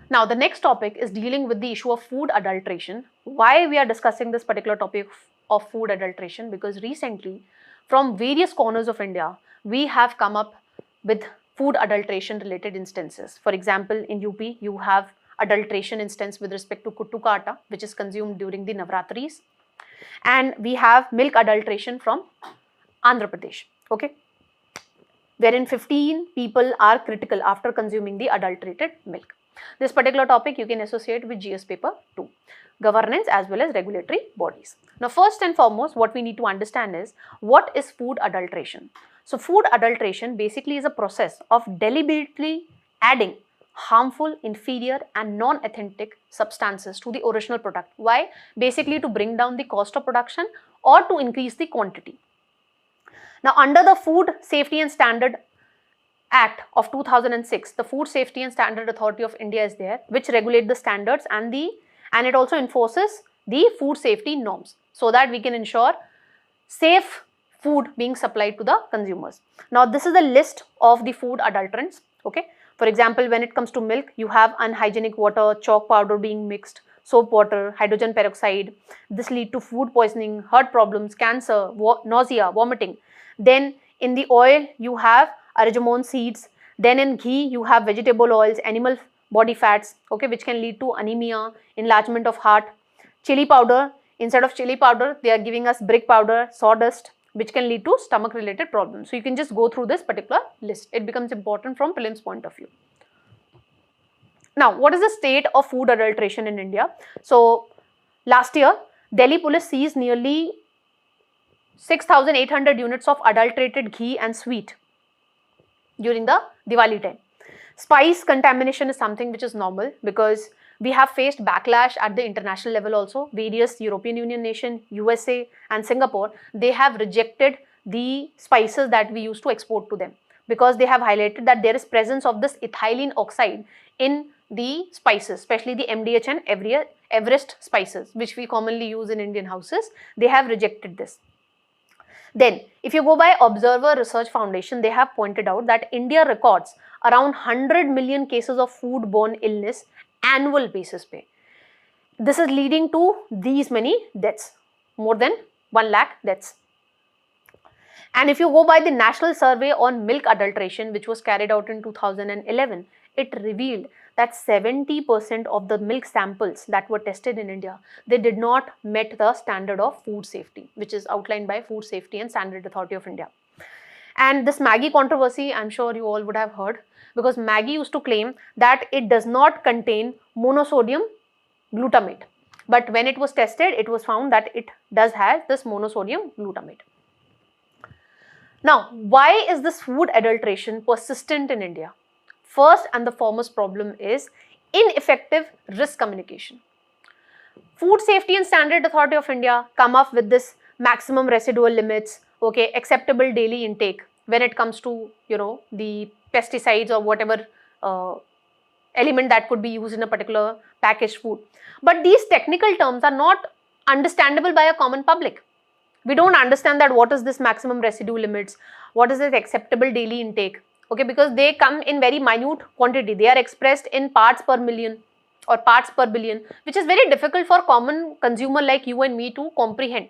Now, the next topic is dealing with the issue of food adulteration. Why we are discussing this particular topic of food adulteration? Because recently, from various corners of India, we have come up with food adulteration related instances. For example, in UP, you have adulteration instance with respect to Kuttu Atta, which is consumed during the Navratris. And we have milk adulteration from Andhra Pradesh, okay, wherein 15 people are critical after consuming the adulterated milk. This particular topic you can associate with GS paper 2, governance as well as regulatory bodies. Now, first and foremost, what we need to understand is what is food adulteration. So, food adulteration basically is a process of deliberately adding harmful, inferior and non-authentic substances to the original product. Why? Basically to bring down the cost of production or to increase the quantity. Now, under the Food Safety and Standard Act of 2006, the Food Safety and Standard Authority of India is there, which regulate the standards and it also enforces the food safety norms so that we can ensure safe food being supplied to the consumers. Now, this is the list of the food adulterants. Okay, for example, when it comes to milk, you have unhygienic water, chalk powder being mixed, soap water, hydrogen peroxide. This lead to food poisoning, heart problems, cancer, nausea, vomiting. Then in the oil, you have argemone seeds. Then in ghee, you have vegetable oils, animal body fats, okay, which can lead to anemia, enlargement of heart. Chili powder, instead of chili powder, they are giving us brick powder, sawdust, which can lead to stomach related problems. So you can just go through this particular list. It becomes important from prelims point of view. Now, what is the state of food adulteration in India? So last year, Delhi police seized nearly 6,800 units of adulterated ghee and sweet during the Diwali time. Spice contamination is something which is normal because we have faced backlash at the international level also. Various European Union nation, USA and Singapore, they have rejected the spices that we used to export to them because they have highlighted that there is presence of this ethylene oxide in the spices, especially the MDH and Everest spices, which we commonly use in Indian houses. They have rejected this. Then, if you go by Observer Research Foundation, they have pointed out that India records around 100 million cases of foodborne illness annual basis pay. This is leading to these many deaths, more than 1 lakh deaths. And if you go by the National Survey on Milk Adulteration, which was carried out in 2011, it revealed that 70% of the milk samples that were tested in India, they did not met the standard of food safety, which is outlined by Food Safety and Standard Authority of India. And this Maggi controversy, I'm sure you all would have heard, because Maggi used to claim that it does not contain monosodium glutamate. But when it was tested, it was found that it does have this monosodium glutamate. Now, why is this food adulteration persistent in India? First and the foremost problem is ineffective risk communication. Food Safety and Standard Authority of India come up with this maximum residual limits, okay, acceptable daily intake when it comes to, the pesticides or whatever element that could be used in a particular packaged food. But these technical terms are not understandable by a common public. We don't understand that what is this maximum residue limits, what is this acceptable daily intake, okay, because they come in very minute quantity. They are expressed in parts per million or parts per billion, which is very difficult for common consumer like you and me to comprehend.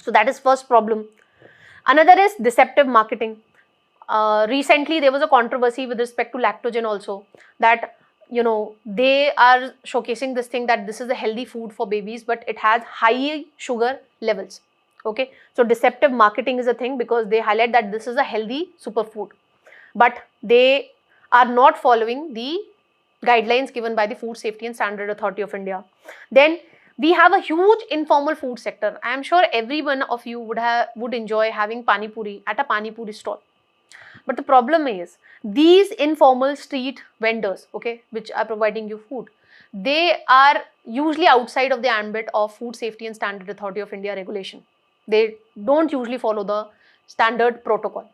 So that is first problem. Another is deceptive marketing. Recently there was a controversy with respect to lactogen also, that they are showcasing this thing that this is a healthy food for babies, but it has high sugar levels. Okay, so deceptive marketing is a thing because they highlight that this is a healthy superfood, but they are not following the guidelines given by the Food Safety and Standard Authority of India. Then we have a huge informal food sector. I am sure every one of you would enjoy having pani puri at a pani puri stall. But the problem is these informal street vendors, okay, which are providing you food, they are usually outside of the ambit of Food Safety and Standard Authority of India regulation. They don't usually follow the standard protocol,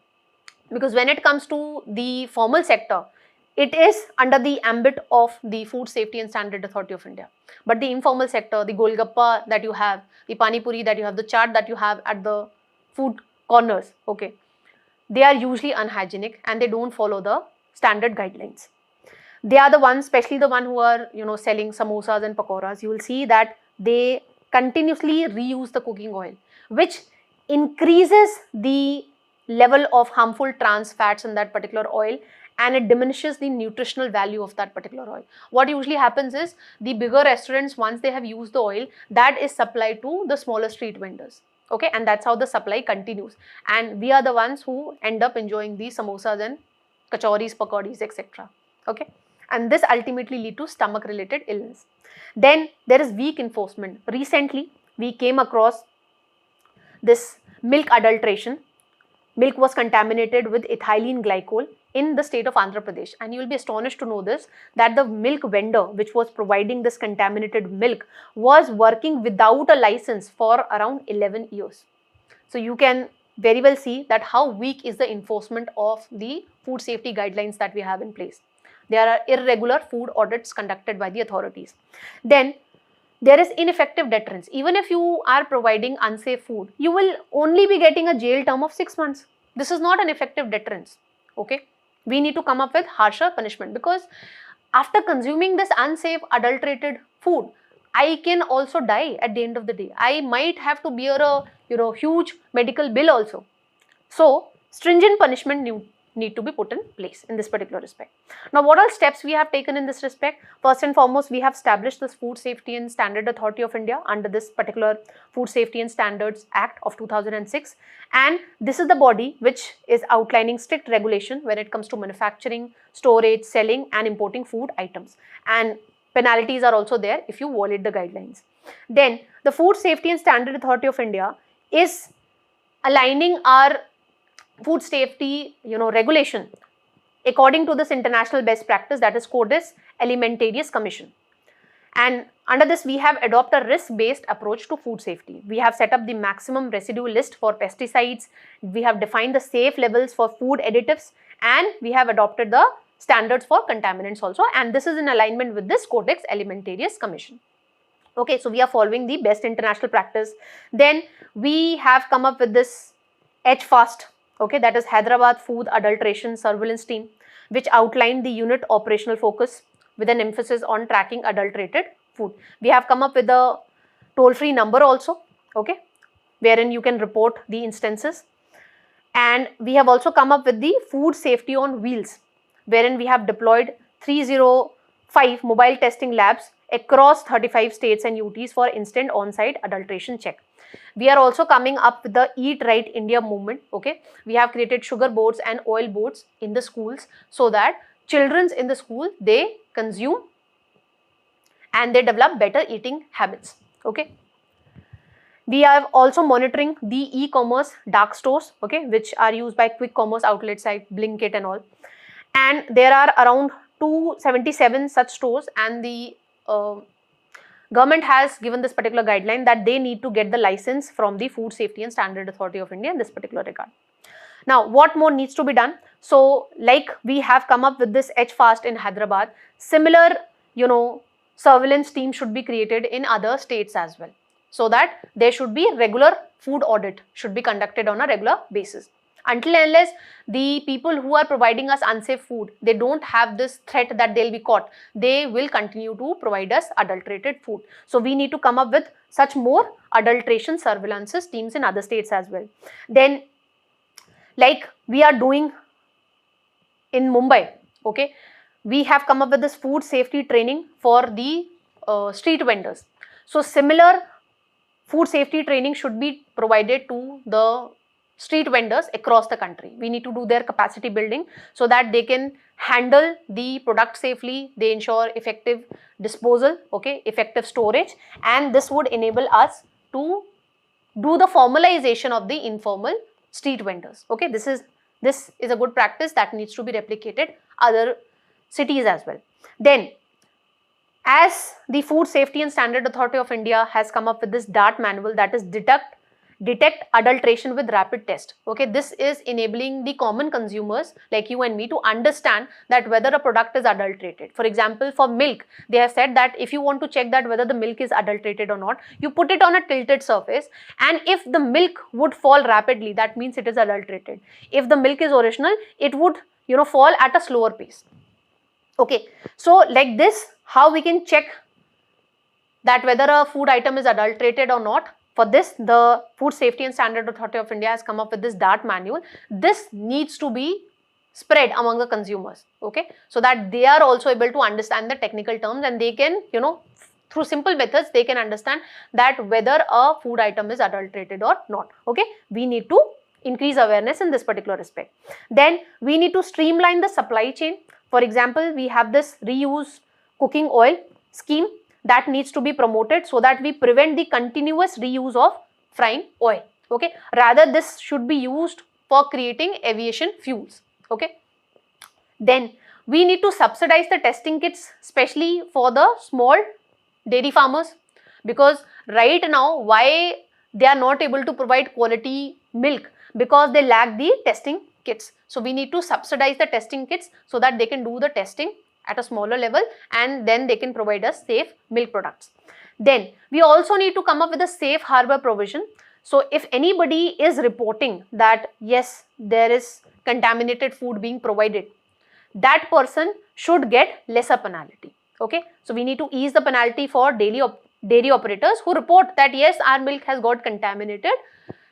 because when it comes to the formal sector, it is under the ambit of the Food Safety and Standard Authority of India. But the informal sector, the golgappa that you have, the pani puri that you have, the chaat that you have at the food corners, okay, they are usually unhygienic and they don't follow the standard guidelines. They are the ones, especially the one who are, selling samosas and pakoras. You will see that they continuously reuse the cooking oil, which increases the level of harmful trans fats in that particular oil, and it diminishes the nutritional value of that particular oil. What usually happens is the bigger restaurants, once they have used the oil, that is supplied to the smaller street vendors. Okay, and that's how the supply continues. And we are the ones who end up enjoying these samosas and kachoris, pakoris, etc. Okay, and this ultimately lead to stomach related illness. Then there is weak enforcement. Recently, we came across this milk adulteration. Milk was contaminated with ethylene glycol in the state of Andhra Pradesh, and you will be astonished to know this, that the milk vendor which was providing this contaminated milk was working without a license for around 11 years. So you can very well see that how weak is the enforcement of the food safety guidelines that we have in place. There are irregular food audits conducted by the authorities. Then there is ineffective deterrence. Even if you are providing unsafe food, you will only be getting a jail term of 6 months. This is not an effective deterrence. Okay, we need to come up with harsher punishment, because after consuming this unsafe adulterated food, I can also die at the end of the day. I might have to bear a huge medical bill also. So stringent punishment need to be put in place in this particular respect. Now, what all steps we have taken in this respect? First and foremost, we have established this Food Safety and Standard Authority of India under this particular Food Safety and Standards Act of 2006, and this is the body which is outlining strict regulation when it comes to manufacturing, storage, selling and importing food items, and penalties are also there if you violate the guidelines. Then the Food Safety and Standard Authority of India is aligning our food safety regulation according to this international best practice, that is Codex Alimentarius Commission. And under this, we have adopted a risk-based approach to food safety. We have set up the maximum residue list for pesticides. We have defined the safe levels for food additives, and we have adopted the standards for contaminants also. And this is in alignment with this Codex Alimentarius Commission. Okay, so we are following the best international practice. Then we have come up with this HFAST. Okay, that is Hyderabad Food Adulteration Surveillance Team, which outlined the unit operational focus with an emphasis on tracking adulterated food. We have come up with a toll-free number also, okay, wherein you can report the instances. And we have also come up with the food safety on wheels, wherein we have deployed 305 mobile testing labs across 35 states and UTs for instant on-site adulteration check. We are also coming up with the Eat Right India movement. Okay, we have created sugar boards and oil boards in the schools so that children in the school, they consume and they develop better eating habits. Okay, we are also monitoring the e-commerce dark stores, okay, which are used by quick commerce outlets like Blinkit and all. And there are around 277 such stores, and the government has given this particular guideline that they need to get the license from the Food Safety and Standard Authority of India in this particular regard. Now, what more needs to be done? So, like we have come up with this HFAST in Hyderabad, similar, surveillance team should be created in other states as well, so that there should be regular food audit should be conducted on a regular basis. Until and unless the people who are providing us unsafe food, they don't have this threat that they'll be caught, they will continue to provide us adulterated food. So we need to come up with such more adulteration surveillances teams in other states as well. Then, like we are doing in Mumbai, okay, we have come up with this food safety training for the street vendors. So similar food safety training should be provided to the street vendors across the country. We need to do their capacity building so that they can handle the product safely, they ensure effective disposal, okay, effective storage, and this would enable us to do the formalization of the informal street vendors. Okay, this is a good practice that needs to be replicated other cities as well. Then, as the Food Safety and Standard Authority of India has come up with this DART manual, that is detect adulteration with rapid test. Okay, this is enabling the common consumers like you and me to understand that whether a product is adulterated. For example, for milk, they have said that if you want to check that whether the milk is adulterated or not, you put it on a tilted surface, and if the milk would fall rapidly, that means it is adulterated. If the milk is original, it would fall at a slower pace. Okay, so like this, how we can check that whether a food item is adulterated or not. For this, the Food Safety and Standard Authority of India has come up with this DART manual. This needs to be spread among the consumers, okay, so that they are also able to understand the technical terms, and they can, through simple methods, they can understand that whether a food item is adulterated or not. Okay, we need to increase awareness in this particular respect. Then we need to streamline the supply chain. For example, we have this reuse cooking oil scheme that needs to be promoted, so that we prevent the continuous reuse of frying oil. Okay, rather this should be used for creating aviation fuels. Okay, then we need to subsidize the testing kits, especially for the small dairy farmers, because right now why they are not able to provide quality milk, because they lack the testing kits. So we need to subsidize the testing kits so that they can do the testing at a smaller level, and then they can provide us safe milk products. Then we also need to come up with a safe harbor provision. So if anybody is reporting that yes, there is contaminated food being provided, that person should get lesser penalty. Okay, so we need to ease the penalty for dairy operators who report that yes, our milk has got contaminated.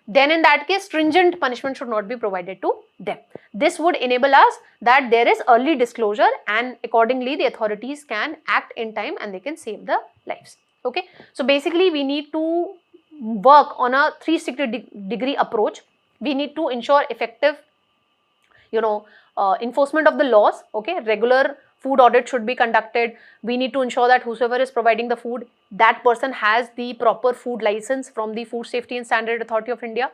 Then in that case, stringent punishment should not be provided to them. This would enable us that there is early disclosure, and accordingly the authorities can act in time and they can save the lives. Okay, so basically we need to work on a 360-degree approach. We need to ensure effective enforcement of the laws. Okay, regular food audit should be conducted. We need to ensure that whosoever is providing the food, that person has the proper food license from the Food Safety and Standard Authority of India.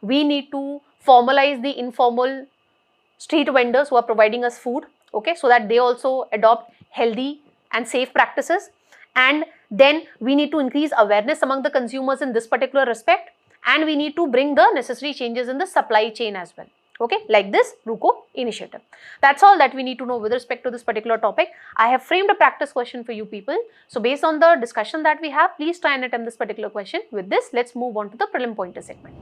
We need to formalize the informal street vendors who are providing us food, okay, so that they also adopt healthy and safe practices. And then we need to increase awareness among the consumers in this particular respect, and we need to bring the necessary changes in the supply chain as well. Okay, like this RUCO initiative. That's all that we need to know with respect to this particular topic. I have framed a practice question for you people. So based on the discussion that we have, please try and attempt this particular question. With this, let's move on to the prelim pointer segment.